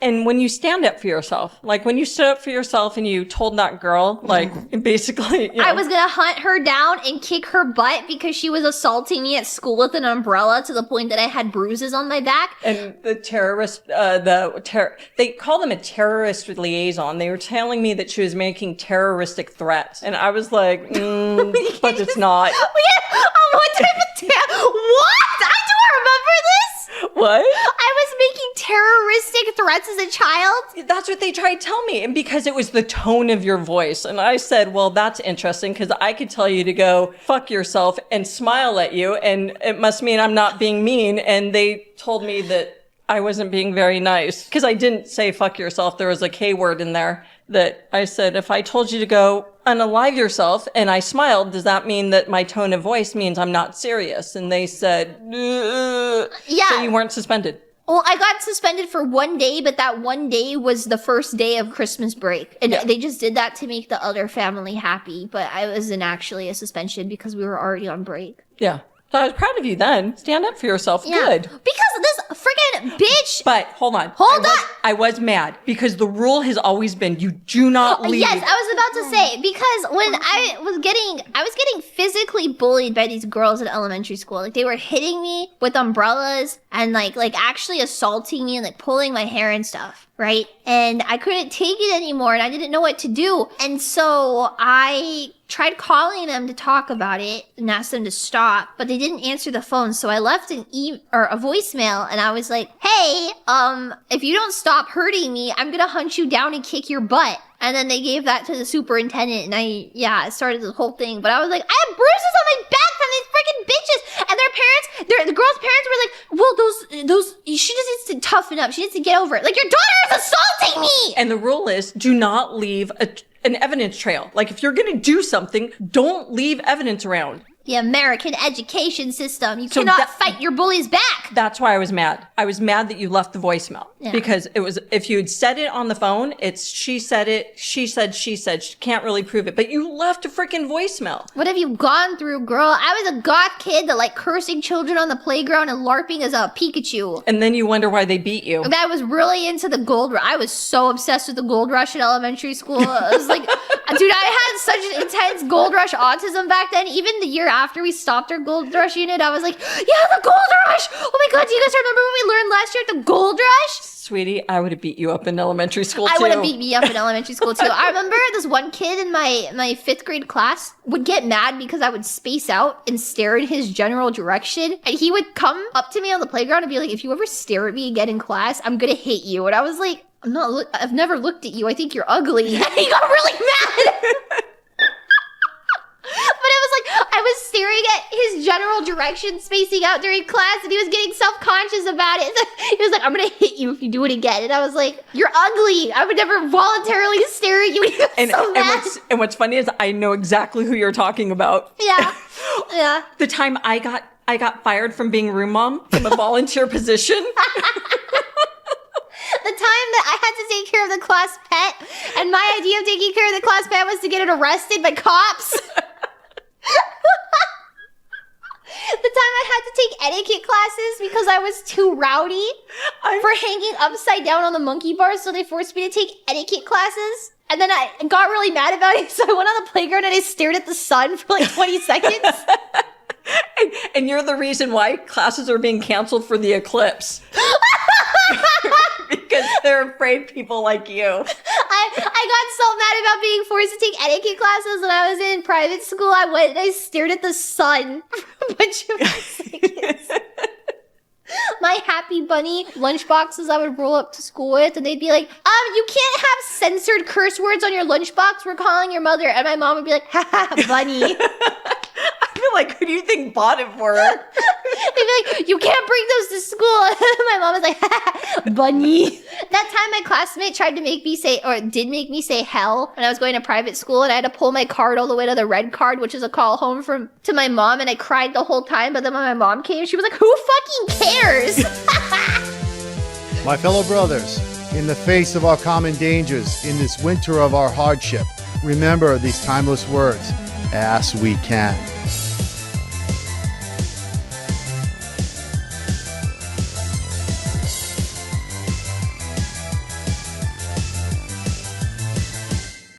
And when you stand up for yourself, like when you stood up for yourself and you told that girl, like basically, I was going to hunt her down and kick her butt because she was assaulting me at school with an umbrella to the point that I had bruises on my back. And the terrorist, they call them a terrorist liaison. They were telling me that she was making terroristic threats. And I was like, but it's not. What type of what? I don't remember this. What? I was making terroristic threats as a child? That's what they tried to tell me. And because it was the tone of your voice. And I said, well, that's interesting because I could tell you to go fuck yourself and smile at you. And it must mean I'm not being mean. And they told me that I wasn't being very nice because I didn't say fuck yourself. There was a K word in there that I said, if I told you to go unalive yourself and I smiled, does that mean that my tone of voice means I'm not serious? And they said, yeah. So you weren't suspended. Well, I got suspended for 1 day, but that 1 day was the first day of Christmas break. And they just did that to make the other family happy. But I wasn't actually a suspension because we were already on break. Yeah. So I was proud of you then. Stand up for yourself. Yeah. Good. Because this freaking bitch. But hold on. I was mad because the rule has always been you do not leave. Yes, I was about to say, because when I was getting physically bullied by these girls in elementary school. Like they were hitting me with umbrellas and like actually assaulting me and like pulling my hair and stuff. Right? And I couldn't take it anymore and I didn't know what to do. And so I tried calling them to talk about it and asked them to stop, but they didn't answer the phone. So I left a voicemail and I was like, hey, if you don't stop hurting me, I'm going to hunt you down and kick your butt. And then they gave that to the superintendent and I started the whole thing. But I was like, I have bruises on my back from these freaking bitches. And their parents, the girl's parents were like, well, she just needs to toughen up. She needs to get over it. Like, your daughter is assaulting me. And the rule is do not leave an evidence trail. Like, if you're going to do something, don't leave evidence around. The American education system. You cannot fight your bullies back. That's why I was mad. I was mad that you left the voicemail. Yeah. Because it was, if you had said it on the phone, it's she said it, she said. She can't really prove it. But you left a freaking voicemail. What have you gone through, girl? I was a goth kid that liked cursing children on the playground and LARPing as a Pikachu. And then you wonder why they beat you. I was really into the gold rush. I was so obsessed with the gold rush in elementary school. I was like, dude, I had such an intense gold rush autism back then. Even the year after we stopped our gold rush unit, I was like, yeah, the gold rush. Oh my God, do you guys remember what we learned last year at the gold rush? Sweetie, I would have beat you up in elementary school too. I would have beat me up in elementary school too. I remember this one kid in my 5th grade class would get mad because I would space out and stare in his general direction. And he would come up to me on the playground and be like, if you ever stare at me again in class, I'm going to hit you. And I was like, I've never looked at you. I think you're ugly. And he got really mad. But it was like, I was staring at his general direction, spacing out during class, and he was getting self-conscious about it. He was like, I'm going to hit you if you do it again. And I was like, you're ugly. I would never voluntarily stare at you. And he was so mad. And what's funny is I know exactly who you're talking about. Yeah. Yeah. The time I got fired from being room mom from a volunteer position. The time that I had to take care of the class pet, and my idea of taking care of the class pet was to get it arrested by cops. The time I had to take etiquette classes because I was too rowdy for hanging upside down on the monkey bars, so they forced me to take etiquette classes. And then I got really mad about it, so I went on the playground and I stared at the sun for like 20 seconds. And you're the reason why classes are being canceled for the eclipse. Because they're afraid people like you. I got so mad about being forced to take etiquette classes when I was in private school. I went and I stared at the sun for a bunch of seconds. My Happy Bunny lunchboxes I would roll up to school with, and they'd be like, you can't have censored curse words on your lunchbox. We're calling your mother. And my mom would be like, ha, bunny. I feel like, who do you think bought it for her? They'd be like, you can't bring those to school. My mom was like, ha, bunny. That time my classmate tried to make me say, or did make me say hell when I was going to private school, and I had to pull my card all the way to the red card, which is a call home to my mom, and I cried the whole time. But then when my mom came, she was like, who fucking cares? My fellow brothers, in the face of our common dangers, in this winter of our hardship, remember these timeless words, as we can.